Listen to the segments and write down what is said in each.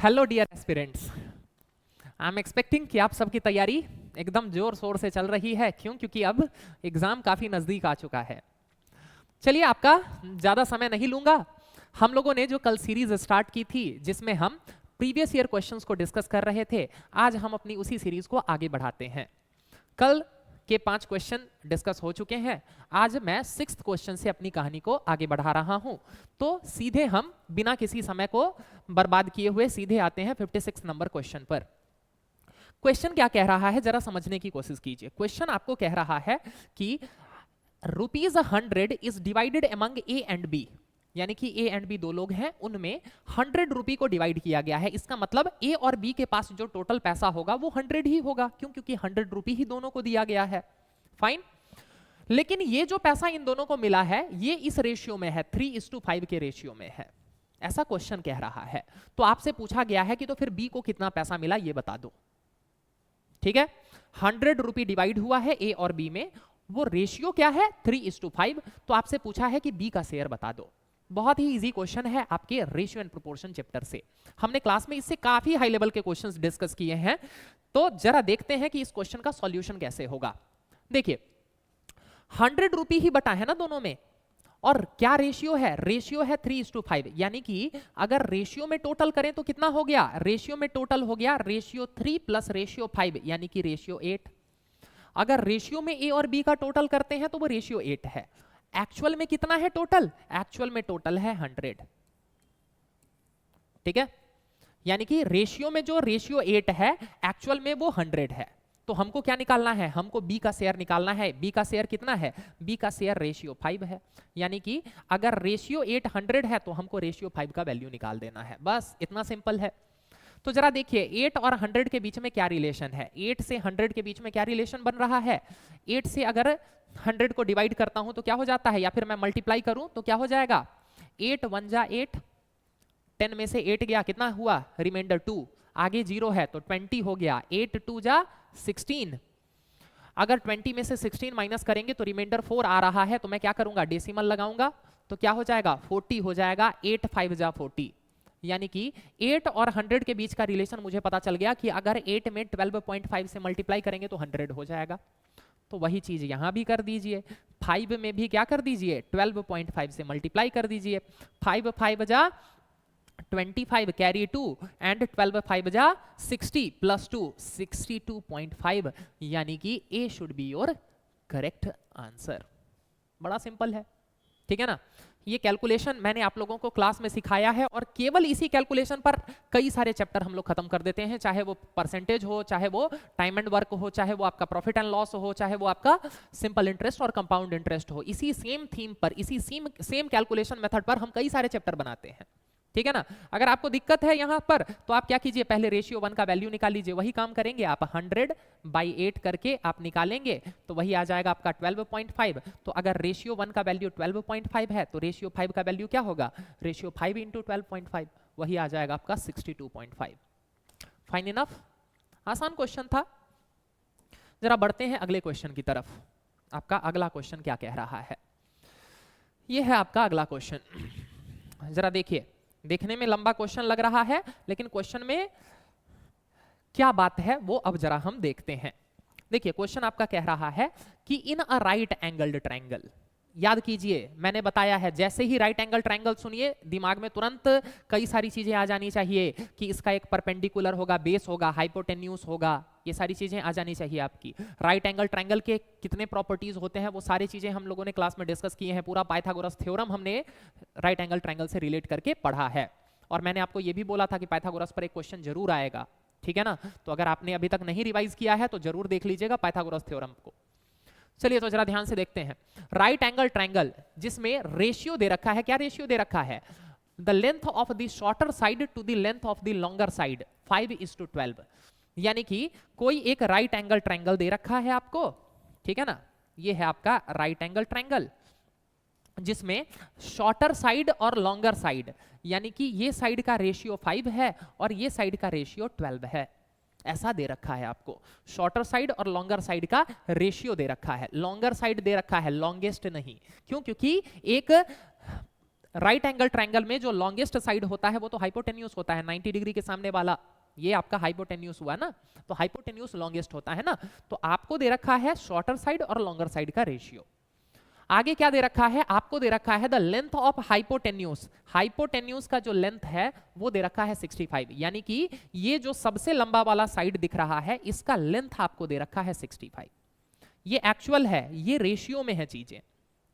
Hello dear aspirants, I am expecting कि आप सबकी तैयारी एकदम जोर शोर से चल रही है। क्यों? क्योंकि अब एग्जाम काफी नजदीक आ चुका है। चलिए, आपका ज्यादा समय नहीं लूंगा। हम लोगों ने जो कल सीरीज स्टार्ट की थी जिसमें हम प्रीवियस ईयर क्वेश्चंस को डिस्कस कर रहे थे, आज हम अपनी उसी सीरीज को आगे बढ़ाते हैं। कल के 5 क्वेश्चन डिस्कस हो चुके हैं। आज मैं 6th क्वेश्चन से अपनी कहानी को आगे बढ़ा रहा हूं। तो सीधे हम बिना किसी समय को बर्बाद किए हुए सीधे आते हैं 56 नंबर क्वेश्चन पर। क्वेश्चन क्या कह रहा है, जरा समझने की कोशिश कीजिए। क्वेश्चन आपको कह रहा है कि ₹100 is divided among A and B, यानी कि ए एंड बी दो लोग हैं, उनमें 100 रुपी को डिवाइड किया गया है। इसका मतलब ए और बी के पास जो टोटल पैसा होगा वो 100 ही होगा। क्यों? क्योंकि 100 रुपी ही दोनों को दिया गया है। फाइन। लेकिन ये जो पैसा इन दोनों को मिला है ये इस रेशियो में है, 3:5 के रेशियो में है। ऐसा क्वेश्चन कह रहा है। तो आपसे पूछा गया है कि तो फिर बी को कितना पैसा मिला ये बता दो। ठीक है, 100 रुपी डिवाइड हुआ है ए और बी में, वो रेशियो क्या है? 3:5। तो आपसे पूछा है कि बी का शेयर बता दो। बहुत ही इजी क्वेश्चन है आपके रेशियो एंड प्रोपोर्शन चैप्टर से। हमने क्लास में इससे काफी हाई लेवल के क्वेश्चंस डिस्कस किए हैं। तो जरा देखते हैं कि इस क्वेश्चन का सॉल्यूशन कैसे होगा। देखिए, 100 रुपी ही बटा है ना दोनों में, और क्या रेशियो है? रेशियो है 3:5। यानी कि अगर रेशियो में टोटल करें तो कितना हो गया? रेशियो में टोटल हो गया रेशियो 3 प्लस रेशियो 5, यानी कि रेशियो 8। अगर रेशियो में ए और बी का टोटल करते हैं तो वो रेशियो 8 है। एक्चुअल में कितना है टोटल? एक्चुअल में टोटल है 100। ठीक है, यानी कि रेशियो में जो रेशियो 8 है, एक्चुअल में वो 100 है। तो हमको क्या निकालना है? हमको बी का शेयर निकालना है। बी का शेयर कितना है? बी का शेयर रेशियो 5 है। यानी कि अगर रेशियो 8 100 है तो हमको रेशियो 5 का वैल्यू निकाल देना है। बस इतना सिंपल है। तो जरा देखिए, 8 और 100 के बीच में क्या रिलेशन है? 8 से 100 के बीच में क्या रिलेशन बन रहा है? 8 से अगर 100 को डिवाइड करता हूं तो क्या हो जाता है, या फिर मैं मल्टीप्लाई करूं तो क्या हो जाएगा? 8 1 जा 8, 10 में से 8 गया, कितना हुआ? रिमाइंडर 2। आगे 0 है तो 20 हो गया। 8 2 जा 16। अगर 20 में से 16 माइनस करेंगे तो रिमाइंडर 4 आ रहा है, तो मैं क्या करूंगा? डेसिमल लगाऊंगा। तो क्या हो जाएगा? 40 हो जाएगा। 8 5 जा 40। यानी कि 8 और 100 के बीच का रिलेशन मुझे पता चल गया कि अगर 8 में 12.5 से मल्टीप्लाई करेंगे तो 100 हो जाएगा। तो वही चीज यहां भी कर दीजिए। 5 में भी क्या कर दीजिए? 12.5 से मल्टीप्लाई कर दीजिए। 5 5 जा 25 कैरी 2 एंड 12 5 जा 60 प्लस 2 62.5, यानी कि A should be your correct answer. बड़ा सिंपल है, ठीक है ना? ये कैलकुलेशन मैंने आप लोगों को क्लास में सिखाया है, और केवल इसी कैलकुलेशन पर कई सारे चैप्टर हम लोग खत्म कर देते हैं। चाहे वो परसेंटेज हो, चाहे वो टाइम एंड वर्क हो, चाहे वो आपका प्रॉफिट एंड लॉस हो, चाहे वो आपका सिंपल इंटरेस्ट और कंपाउंड इंटरेस्ट हो। इसी सेम थीम पर, इसी सेम कैलकुलेशन मेथड पर हम कई सारे चैप्टर बनाते हैं। ठीक है ना? अगर आपको दिक्कत है यहां पर तो आप क्या कीजिए, पहले रेशियो 1 का वैल्यू निकाल लीजिए। वही काम करेंगे आप, 100/8 करके आप निकालेंगे तो वही आ जाएगा आपका 12.5। तो अगर रेशियो 1 का वैल्यू 12.5 है तो रेशियो 5 का वैल्यू क्या होगा? रेशियो 5 इंटू 12.5, वही आ जाएगा आपका 62.5। फाइन इनफ, आसान क्वेश्चन था। जरा बढ़ते हैं अगले क्वेश्चन की तरफ। आपका अगला क्वेश्चन क्या कह रहा है? यह है आपका अगला क्वेश्चन। जरा देखिए, देखने में लंबा क्वेश्चन लग रहा है, लेकिन क्वेश्चन में क्या बात है वो अब जरा हम देखते हैं। देखिए, क्वेश्चन आपका कह रहा है कि इन अ राइट एंगल्ड ट्रायंगल, याद कीजिए मैंने बताया है, जैसे ही राइट एंगल ट्रायंगल सुनिए दिमाग में तुरंत कई सारी चीजें आ जानी चाहिए कि इसका एक परपेंडिकुलर होगा, बेस होगा, हाइपोटेन्यूज होगा, ये सारी चीजें आ जानी चाहिए आपकी। राइट एंगल ट्रायंगल के कितने प्रॉपर्टीज होते हैं वो सारी चीजें हम लोगों ने क्लास में डिस्कस किए हैं। पूरा पाइथागोरस थ्योरम हमने राइट एंगल ट्रायंगल से रिलेट करके पढ़ा है, और मैंने आपको ये भी बोला था कि पाइथागोरस पर एक क्वेश्चन जरूर आएगा। ठीक है ना? तो अगर आपने अभी तक नहीं रिवाइज किया है तो जरूर देख लीजिएगा पाइथागोरस थ्योरम को। चलिए तो जरा ध्यान से देखते हैं। राइट एंगल ट्रायंगल जिसमें रेशियो दे रखा है, क्या रेशियो दे रखा है? The length of the shorter side to the length of the longer side 5:12। यानी कि कोई एक राइट एंगल ट्रायंगल दे रखा है आपको, ठीक है ना? ये है आपका राइट एंगल ट्रायंगल जिसमें शॉर्टर साइड और लॉन्गर साइड, यानी कि ये साइड का रेशियो 5 है और ये साइड का रेशियो 12 है। ऐसा दे रखा है आपको। शॉर्टर साइड और लॉन्गर साइड का रेशियो दे रखा है। लॉन्गर साइड दे रखा है, लॉन्गेस्ट नहीं। क्यों? क्योंकि एक राइट एंगल ट्रायंगल में जो लॉन्गेस्ट साइड होता है वो तो हाइपोटेन्यूज होता है, 90 डिग्री के सामने वाला, ये आपका हाइपोटेन्यूज हुआ ना, तो हाइपोटेन्यूज लॉन्गेस्ट होता है ना। तो आपको दे रखा है शॉर्टर साइड और लॉन्गर साइड का रेशियो। आगे क्या दे रखा है, आपको दे रखा है the length of hypotenuse, hypotenuse का जो लेंथ है वो दे रखा है 65, यानी कि ये जो सबसे लंबा वाला साइड दिख रहा है इसका लेंथ आपको दे रखा है 65। ये एक्चुअल है, ये रेशियो में है चीजें,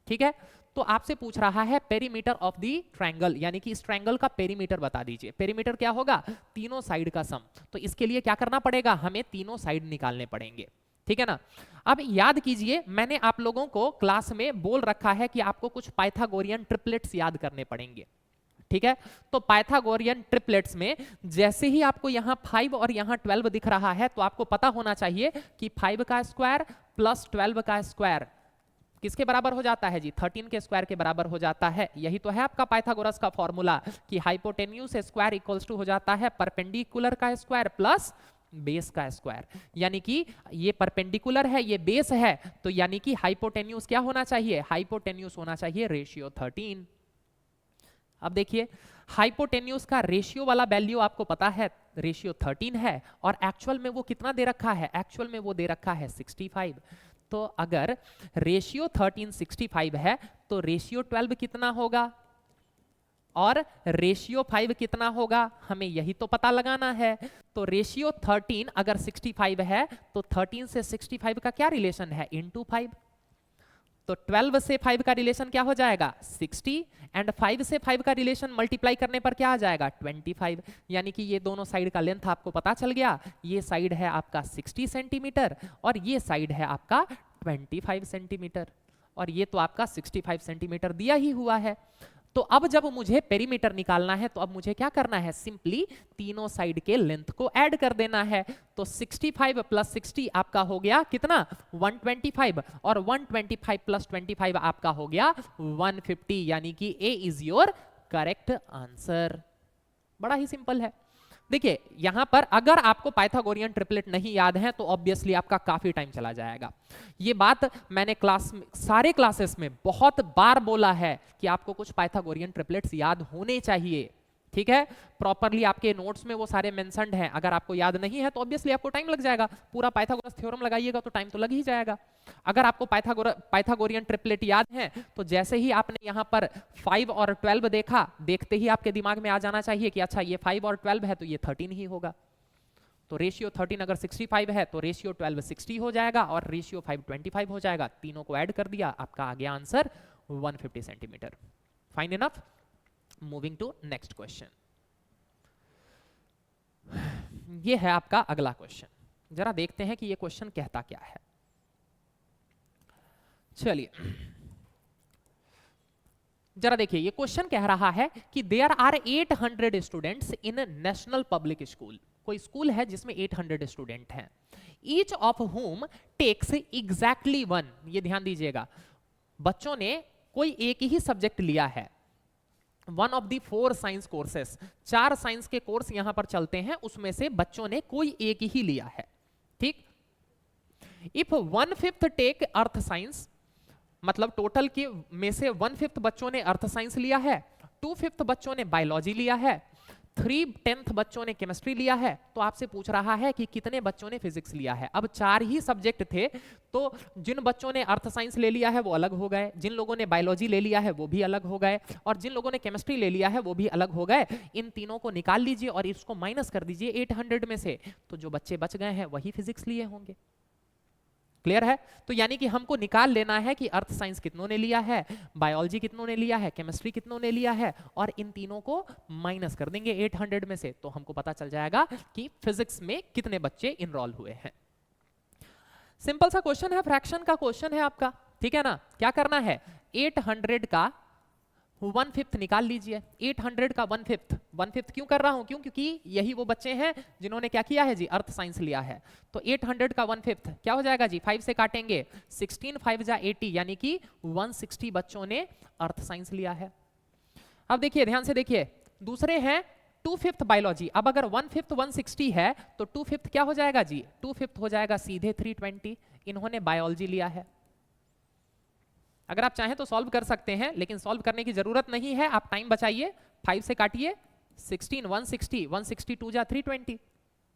ठीक है। तो आपसे पूछ रहा है पेरीमीटर ऑफ द ट्रायंगल, यानी कि इस ट्रायंगल का पेरीमीटर बता दीजिए। पेरीमीटर क्या होगा, तीनों साइड का सम। तो इसके लिए क्या करना पड़ेगा, हमें तीनों साइड निकालने पड़ेंगे, ठीक है ना। अब याद कीजिए, मैंने आप लोगों को क्लास में बोल रखा है कि आपको कुछ पाइथागोरियन ट्रिपलेट्स याद करने पड़ेंगे, ठीक है। तो पाइथागोरियन ट्रिपलेट्स में जैसे ही आपको यहां 5 और यहां 12 दिख रहा है तो आपको पता होना चाहिए कि 5 का स्क्वायर प्लस 12 का स्क्वायर किसके बराबर हो जाता है जी, 13 के स्क्वायर के बराबर हो जाता है। यही तो है आपका पाइथागोरस का फॉर्मूला कि हाइपोटेन्यूज स्क्वायर इक्वल्स टू हो जाता है परपेंडिकुलर का स्क्वायर प्लस बेस का स्क्वायर। यानी कि ये परपेंडिकुलर है, ये बेस है, तो यानी कि हाइपोटेन्यूज क्या होना चाहिए, हाइपोटेन्यूज होना चाहिए रेशियो 13। अब देखिए हाइपोटेन्यूज का रेशियो वाला वैल्यू आपको पता है रेशियो 13 है, और एक्चुअल में वो कितना दे रखा है, एक्चुअल में वो दे रखा है 65। तो अगर रेशियो 13 65 है तो रेशियो 12 कितना होगा और रेशियो 5 कितना होगा, हमें यही तो पता लगाना है। तो रेशियो 13 अगर 65 है तो 13 से 65 का क्या रिलेशन है, इनटू 5। तो 12 से 5 का रिलेशन क्या हो जाएगा 60, एंड 5 से 5 का रिलेशन मल्टीप्लाई करने पर क्या आ जाएगा 25। यानी कि ये दोनों साइड का लेंथ आपको पता चल गया, ये साइड है आपका 60 सेंटीमीटर और ये साइड है आपका 25 सेंटीमीटर, और ये तो आपका 65 सेंटीमीटर दिया ही हुआ है। तो अब जब मुझे पेरीमीटर निकालना है तो अब मुझे क्या करना है, सिंपली तीनों साइड के लेंथ को ऐड कर देना है। तो 65 प्लस 60 आपका हो गया कितना 125, और 125 प्लस 25 आपका हो गया 150, यानी कि ए इज योर करेक्ट आंसर। बड़ा ही सिंपल है। देखिए यहां पर अगर आपको पाइथागोरियन ट्रिपलेट नहीं याद है तो ऑब्वियसली आपका काफी टाइम चला जाएगा। ये बात मैंने क्लास में सारे क्लासेस में बहुत बार बोला है कि आपको कुछ पाइथागोरियन ट्रिपलेट्स याद होने चाहिए, ठीक है। प्रॉपरली आपके नोट्स में वो सारे मेंशन्ड हैं, अगर आपको याद नहीं है तो ऑब्वियसली आपको टाइम लग जाएगा। पूरा पाइथागोरस थ्योरम लगाइएगा तो टाइम तो लग ही जाएगा। अगर आपको पाइथागोरियन ट्रिपलेट याद है तो जैसे ही आपने यहाँ पर 5 और 12 देखा, देखते ही आपके दिमाग में आ जाना चाहिए कि अच्छा ये 5 और 12 है तो ये 13 ही होगा। तो रेशियो 13 अगर 65 है तो रेशियो 12 60 हो जाएगा और रेशियो 5 25 हो जाएगा। तीनों को ऐड कर दिया, आपका आ गया answer 150 centimetre. Fine enough, moving to next question. ये है आपका अगला क्वेश्चन, जरा देखते हैं कि ये क्वेश्चन कहता क्या है। चलिए जरा देखिए, ये क्वेश्चन कह रहा है कि there are 800 students in national public school. कोई स्कूल है जिसमें 800 स्टूडेंट हैं, each of whom takes exactly 1। ये ध्यान दीजिएगा, बच्चों ने कोई एक ही सब्जेक्ट लिया है, one of the 4 science courses, 4 science के कोर्स यहां पर चलते हैं, उसमें से बच्चों ने कोई एक ही लिया है, ठीक। इफ 1/5 टेक अर्थ साइंस, मतलब टोटल के में से 1/5 बच्चों ने अर्थ साइंस लिया है, 2/5 बच्चों ने बायोलॉजी लिया है, 3/10 बच्चों ने केमिस्ट्री लिया है। तो आपसे पूछ रहा है कि कितने बच्चों ने फिजिक्स लिया है। अब 4 ही सब्जेक्ट थे, तो जिन बच्चों ने अर्थ साइंस ले लिया है वो अलग हो गए, जिन लोगों ने बायोलॉजी ले लिया है वो भी अलग हो गए, और जिन लोगों ने केमिस्ट्री ले लिया है वो भी अलग हो गए। इन तीनों को निकाल लीजिए और इसको माइनस कर दीजिए 800 में से, तो जो बच्चे बच गए हैं वही फिजिक्स लिए होंगे। क्लियर है। तो यानी कि हमको निकाल लेना है कि अर्थ साइंस कितनों ने लिया है, बायोलॉजी कितनों ने लिया है, केमिस्ट्री कितनों ने लिया है, और इन तीनों को माइनस कर देंगे 800 में से, तो हमको पता चल जाएगा कि फिजिक्स में कितने बच्चे इनरोल हुए हैं। सिंपल सा क्वेश्चन है, फ्रैक्शन का क्वेश्चन है आपका, ठीक है ना। क्या करना है, 800 का 1/5 निकाल लीजिए। 800 का 1/5 क्यों कर रहा हूं, क्योंकि यही वो बच्चे हैं जिन्होंने क्या किया है जी, अर्थ साइंस लिया है। तो 800 का 1/5 क्या हो जाएगा जी, 5 से काटेंगे, 16 5 जा 80, यानी कि 160 बच्चों ने अर्थ साइंस लिया है। अब देखिए ध्यान से देखिए, दूसरे हैं 2/5 बायोलॉजी। अब अगर 1/5 160 है तो 2/5 क्या हो जाएगा जी, 2/5 हो जाएगा सीधे 320। इन्होंने बायोलॉजी लिया है, अगर आप चाहें तो सॉल्व कर सकते हैं, लेकिन सॉल्व करने की जरूरत नहीं है, आप टाइम बचाइए। 5 से काटिए 16, 160, 162 जा 320,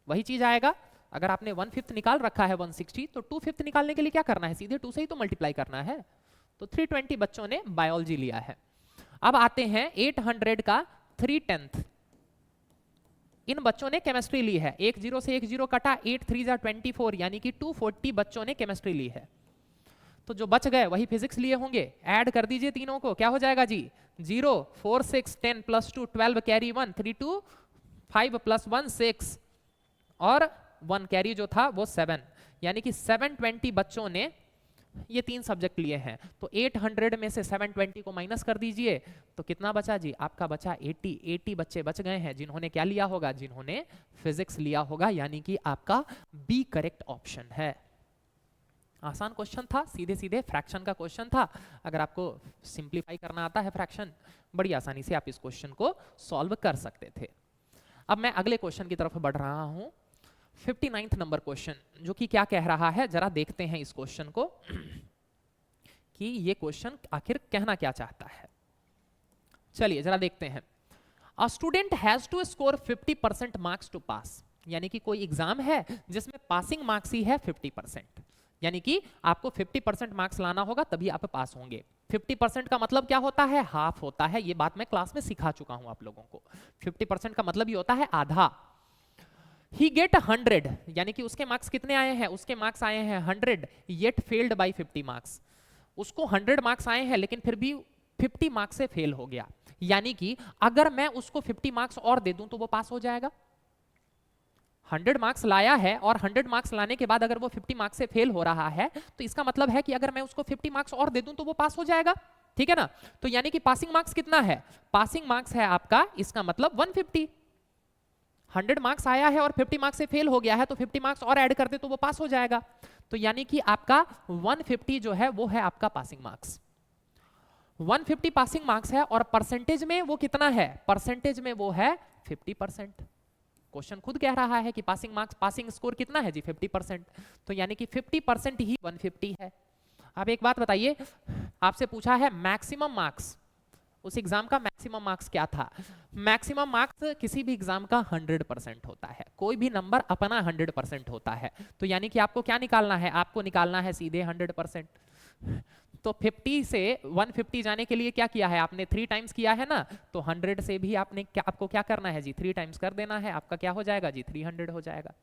वही चीज आएगा। अगर आपने 1/5 निकाल रखा है 160, तो 2/5 निकालने के लिए क्या करना है, सीधे 2 से ही तो मल्टीप्लाई करना है। तो 320 बच्चों ने बायोलॉजी लिया है। अब आते हैं 800 का 3/10, इन बच्चों ने केमिस्ट्री ली है। 1 0 से 1 0 कटा, 8 3 जा 24, यानी कि 240 बच्चों ने केमिस्ट्री ली है। तो जो बच गए वही फिजिक्स लिए होंगे। ऐड कर दीजिए तीनों को, क्या हो जाएगा जी, 0 4 6 10 + 2 12 कैरी 1 3 2 5 + 1 6 और 1 कैरी जो था वो 7, यानी कि 720 बच्चों ने ये 3 सब्जेक्ट लिए हैं। तो 800 में से 720 को माइनस कर दीजिए, तो कितना बचा जी, आपका बचा 80 बच्चे बच गए हैं जिन्होंने क्या लिया होगा, जिन्होंने फिजिक्स लिया होगा, यानी कि आपका बी करेक्ट ऑप्शन है। आसान क्वेश्चन था, सीधे सीधे फ्रैक्शन का क्वेश्चन था। अगर आपको सिंप्लीफाई करना आता है फ्रैक्शन, बड़ी आसानी से आप इस क्वेश्चन को सॉल्व कर सकते थे। अब मैं अगले क्वेश्चन की तरफ बढ़ रहा हूं, 59 नंबर क्वेश्चन, जो कि क्या कह रहा है, जरा देखते हैं इस क्वेश्चन को कि ये क्वेश्चन आखिर कहना क्या चाहता है। चलिए जरा देखते हैं। A student has to score 50% marks to pass, यानी कि कोई एग्जाम है जिसमें पासिंग मार्क्स ही है 50%, यानी कि आपको 50% मार्क्स लाना होगा तभी आप पास होंगे। 50% का मतलब क्या होता है, हाफ होता है। ये बात मैं क्लास में सिखा चुका हूं आप लोगों को। 50% का मतलब ये होता है आधा। He get 100, यानी कि उसके मार्क्स कितने आए हैं, उसके मार्क्स आए हैं 100, yet failed by 50 मार्क्स। उसको 100 मार्क्स आए हैं लेकिन फिर भी 50 मार्क्स से फेल हो गया, यानी कि अगर मैं उसको 50 मार्क्स और दे दूं तो वो पास हो जाएगा। 100 मार्क्स लाया है और 100 मार्क्स लाने के बाद अगर वो 50 मार्क्स से फेल हो रहा है, तो इसका मतलब है कि अगर मैं उसको 50 मार्क्स और दे दूं तो वो पास हो जाएगा, ठीक है ना। तो यानी कि पासिंग मार्क्स कितना है, पासिंग मार्क्स है आपका, इसका मतलब 150। 100 मार्क्स आया है और 50 मार्क्स से फेल हो गया है, तो 50 मार्क्स और ऐड कर दे तो वो पास हो जाएगा। तो यानी कि आपका 150 जो है वो है आपका पासिंग मार्क्स। 150 पासिंग मार्क्स है और परसेंटेज में वो कितना है, परसेंटेज में वो है 50%। क्वेश्चन खुद कह रहा है कि पासिंग मार्क्स, पासिंग स्कोर कितना है जी 50%, तो यानी कि 50% ही 150 है। अब एक बात बताइए, आपसे पूछा है मैक्सिमम मार्क्स, उस एग्जाम का मैक्सिमम मार्क्स क्या था। मैक्सिमम मार्क्स किसी भी एग्जाम का 100% होता है, कोई भी नंबर अपना 100% होता है। तो यानी कि आपको क्या निकालना है, आपको निकालना है सीधे 100%। तो 50 से 150 जाने के लिए क्या किया है आपने, 3 टाइम्स किया है ना, तो 100 से भी आपने क्या, आपको क्या करना है जी, 3 टाइम्स कर देना है। आपका क्या हो जाएगा जी, 300 हो जाएगा।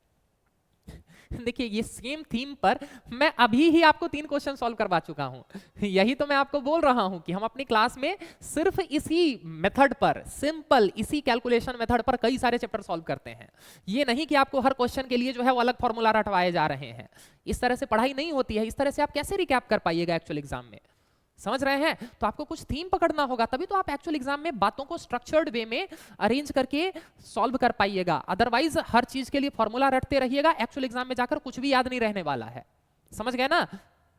देखिए ये सेम थीम पर मैं अभी ही आपको 3 क्वेश्चन सॉल्व करवा चुका हूं। यही तो मैं आपको बोल रहा हूं कि हम अपनी क्लास में सिर्फ इसी मेथड पर, सिंपल इसी कैलकुलेशन मेथड पर कई सारे चैप्टर सॉल्व करते हैं। ये नहीं कि आपको हर क्वेश्चन के लिए जो है वो अलग फॉर्मूला रटवाए जा रहे हैं। इस तरह से पढ़ाई नहीं होती है। इस तरह से आप कैसे रिकैप कर पाइएगा एक्चुअल एग्जाम में, समझ रहे हैं। तो आपको कुछ थीम पकड़ना होगा, तभी तो आप एक्चुअल एग्जाम में बातों को स्ट्रक्चर्ड वे में अरेंज करके सॉल्व कर पाइएगा। अदरवाइज हर चीज के लिए फॉर्मूला रटते रहिएगा, एक्चुअल एग्जाम में जाकर कुछ भी याद नहीं रहने वाला है। समझ गए ना,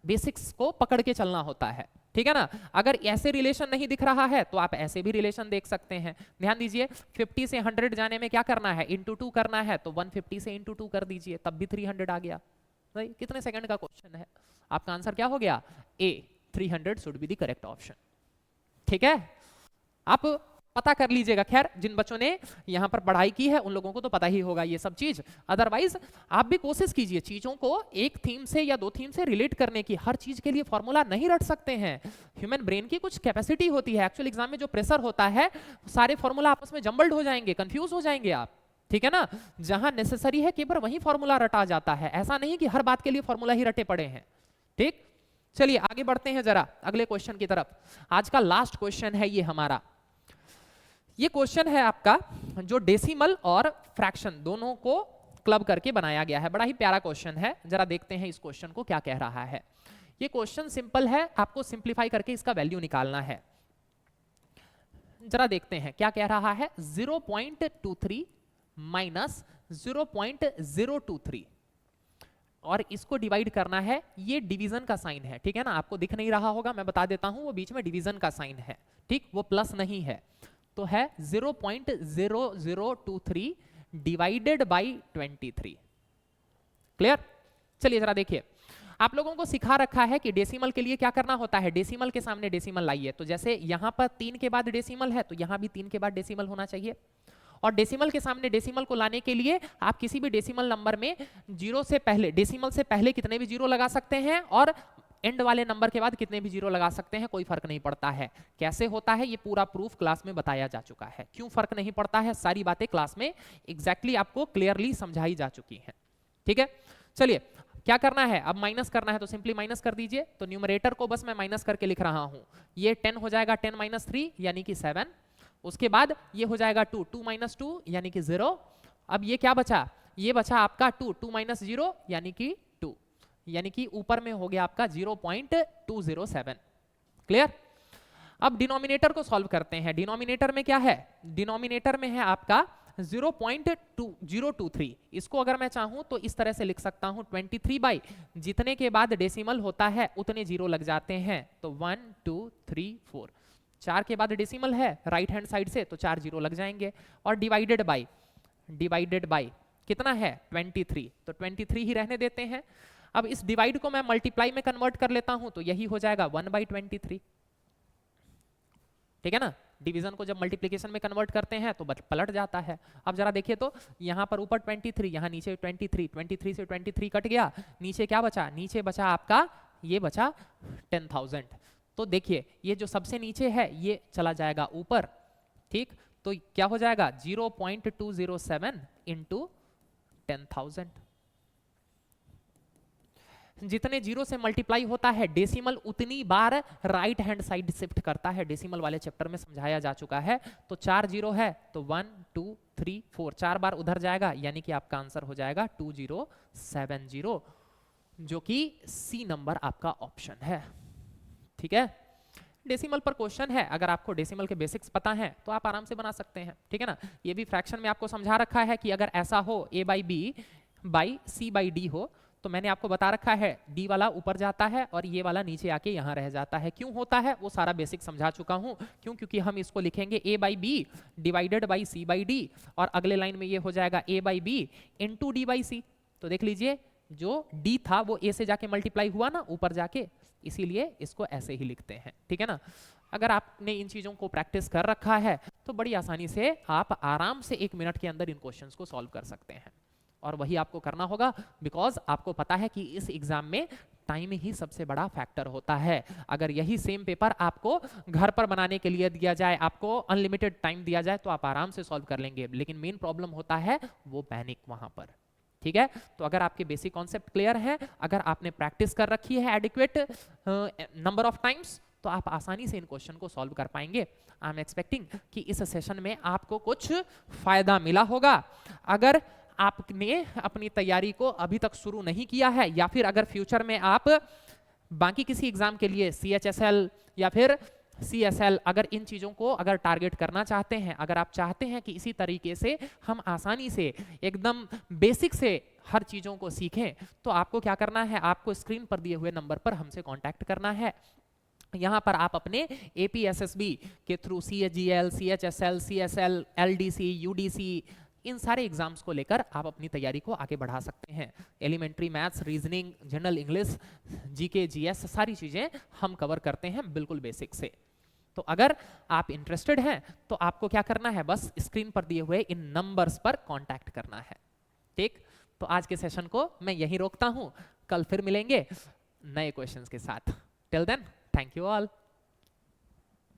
बेसिक्स को पकड़ के चलना होता है, ठीक है ना। अगर ऐसे रिलेशन नहीं दिख रहा है तो आप ऐसे भी रिलेशन देख सकते हैं। ध्यान दीजिए, 50 से 100 जाने में क्या करना है, इंटू 2 करना है, तो 150 से इंटू 2 कर दीजिए, तब भी 300 आ गया। भाई कितने सेकंड का क्वेश्चन है, आपका आंसर क्या हो गया, ए 300 should be the correct option. ठीक है, आप पता कर लीजिएगा। खैर जिन बच्चों ने यहां पर पढ़ाई की है उन लोगों को तो पता ही होगा ये सब चीज, अदरवाइज आप भी कोशिश कीजिए चीजों को एक थीम से या 2 थीम से रिलेट करने की। हर चीज के लिए फॉर्मूला नहीं रट सकते हैं। ह्यूमन ब्रेन की कुछ कैपेसिटी होती है। एक्चुअल एग्जाम में जो प्रेशर होता है, सारे फॉर्मूला आपस में जम्बल्ड हो जाएंगे, कंफ्यूज हो जाएंगे आप, ठीक है ना। जहां नेसेसरी है केवल वही फॉर्मूला रटा जाता है, ऐसा नहीं कि हर बात के लिए फॉर्मूला ही रटे पड़े हैं। ठीक, चलिए आगे बढ़ते हैं जरा अगले क्वेश्चन की तरफ। आज का लास्ट क्वेश्चन है ये हमारा। ये क्वेश्चन है आपका जो डेसिमल और फ्रैक्शन दोनों को क्लब करके बनाया गया है। बड़ा ही प्यारा क्वेश्चन है, जरा देखते हैं इस क्वेश्चन को क्या कह रहा है। ये क्वेश्चन सिंपल है, आपको सिंप्लीफाई करके इसका वैल्यू निकालना है। जरा देखते हैं क्या कह रहा है। 0.23 माइनस 0.023 और इसको डिवाइड करना है। ये डिवीजन का साइन है, ठीक है ना, आपको दिख नहीं रहा होगा, मैं बता देता हूं, वो बीच में डिवीजन का साइन है, ठीक, वो प्लस नहीं है। तो है 0.0023 डिवाइडेड बाई 23। क्लियर। चलिए जरा देखिए, आप लोगों को सिखा रखा है कि डेसिमल के लिए क्या करना होता है, डेसिमल के सामने डेसिमल लाइए। तो जैसे यहाँ पर 3 के बाद डेसिमल है तो यहाँ भी 3 के बाद डेसिमल होना चाहिए। और डेसिमल के सामने डेसिमल को लाने के लिए आप किसी भी डेसिमल नंबर में जीरो से पहले, डेसिमल से पहले कितने भी जीरो लगा सकते हैं और एंड वाले नंबर के बाद कितने भी जीरो लगा सकते हैं, कोई फर्क नहीं पड़ता है। कैसे होता है ये पूरा प्रूफ क्लास में बताया जा चुका है। क्यों फर्क नहीं पड़ता है, सारी बातें क्लास में एग्जैक्टली आपको क्लियरली समझाई जा चुकी हैं। ठीक है, चलिए क्या करना है, अब माइनस करना है तो सिंपली माइनस कर दीजिए। तो न्यूमरेटर को बस मैं माइनस करके लिख रहा हूं, ये 10 हो जाएगा, 10 माइनस 3 यानी कि 7। उसके बाद ये हो जाएगा 2, 2 माइनस 2 यानी कि 0। अब ये क्या बचा, ये बचा आपका 2, 2 माइनस 0 यानी कि 2, यानी कि ऊपर में हो गया आपका 0.207। क्लियर। अब डिनोमिनेटर को सॉल्व करते हैं। डिनोमिनेटर में क्या है, डिनोमिनेटर में है आपका 0.023। इसको अगर मैं चाहूं तो इस तरह से लिख सकता हूं 23 बाई जितने के बाद डेसिमल होता है उतने जीरो लग जाते हैं, तो 1 2 3 4। 4 के बाद डेसिमल है राइट हैंड साइड से तो 4 जीरो लग जाएंगे। और डिवाइडेड बाई कितना है 23, तो 23 ही रहने देते हैं। अब इस डिवाइड को मैं मल्टीप्लाई में कन्वर्ट कर लेता हूं तो यही हो जाएगा 1/23। ठीक है ना, डिवीजन को जब मल्टीप्लिकेशन में कन्वर्ट करते हैं तो पलट जाता है। अब जरा देखिए तो यहाँ पर ऊपर 23, यहाँ नीचे 23, 23 से 23 कट गया, नीचे क्या बचा, नीचे बचा आपका ये बचा 10,000। तो देखिए ये जो सबसे नीचे है ये चला जाएगा ऊपर। ठीक, तो क्या हो जाएगा 0.207 इंटू 10,000। जितने जीरो से मल्टीप्लाई होता है डेसिमल उतनी बार राइट हैंड साइड शिफ्ट करता है। डेसिमल वाले चैप्टर में समझाया जा चुका है। तो 4 जीरो है तो 1 2 3 4 4 बार उधर जाएगा, यानी कि आपका आंसर हो जाएगा 2070, जो कि सी नंबर आपका ऑप्शन है। ठीक है, डेसिमल पर क्वेश्चन है, अगर आपको डेसिमल के बेसिक्स पता हैं तो आप आराम से बना सकते हैं। ठीक है ना, ये भी फ्रैक्शन में आपको समझा रखा है कि अगर ऐसा हो a/b बाई c/d हो तो मैंने आपको बता रखा है d वाला ऊपर जाता है और ये वाला नीचे आके यहाँ रह जाता है। क्यों होता है वो सारा बेसिक समझा चुका हूँ। क्यों, क्योंकि हम इसको लिखेंगे a/b डिवाइडेड बाई c/d और अगले लाइन में ये हो जाएगा a/b इंटू d/c। तो देख लीजिए जो d था वो a से जाके मल्टीप्लाई हुआ ना ऊपर जाके, इसीलिए इसको ऐसे ही लिखते हैं। ठीक है ना, अगर आपने इन चीजों को प्रैक्टिस कर रखा है तो बड़ी आसानी से आप आराम से 1 मिनट के अंदर इन क्वेश्चंस को सॉल्व कर सकते हैं। और वही आपको करना होगा, बिकॉज आपको पता है कि इस एग्जाम में टाइम ही सबसे बड़ा फैक्टर होता है। अगर यही सेम पेपर आपको घर पर बनाने के लिए दिया जाए, आपको अनलिमिटेड टाइम दिया जाए तो आप आराम से सॉल्व कर लेंगे, लेकिन मेन प्रॉब्लम होता है वो पैनिक वहां पर। ठीक है, तो अगर आपके बेसिक कॉन्सेप्ट क्लियर है, अगर आपने प्रैक्टिस कर रखी है एडिक्वेट नंबर ऑफ टाइम्स, तो आप आसानी से इन क्वेश्चन को सॉल्व कर पाएंगे। आई एम एक्सपेक्टिंग कि इस सेशन में आपको कुछ फायदा मिला होगा। अगर आपने अपनी तैयारी को अभी तक शुरू नहीं किया है, या फिर अगर फ्यूचर में आप बाकी किसी एग्जाम के लिए CHSL या फिर CSL अगर इन चीज़ों को अगर टारगेट करना चाहते हैं, अगर आप चाहते हैं कि इसी तरीके से हम आसानी से एकदम बेसिक से हर चीज़ों को सीखें, तो आपको क्या करना है, आपको स्क्रीन पर दिए हुए नंबर पर हमसे कांटेक्ट करना है। यहाँ पर आप अपने APSSB के through CHGL, CHSL, CSL, LDC, UDC इन सारे एग्जाम्स को लेकर आप अपनी तैयारी को आगे बढ़ा सकते हैं। Elementary maths, reasoning, general English, GK, GS सारी चीज़ें हम कवर करते हैं बिल्कुल बेसिक से। तो अगर आप इंटरेस्टेड हैं तो आपको क्या करना है, बस स्क्रीन पर दिए हुए इन नंबर्स पर कांटेक्ट करना है। ठीक, तो आज के सेशन को मैं यहीं रोकता हूं, कल फिर मिलेंगे नए क्वेश्चंस के साथ। Till then, thank you all.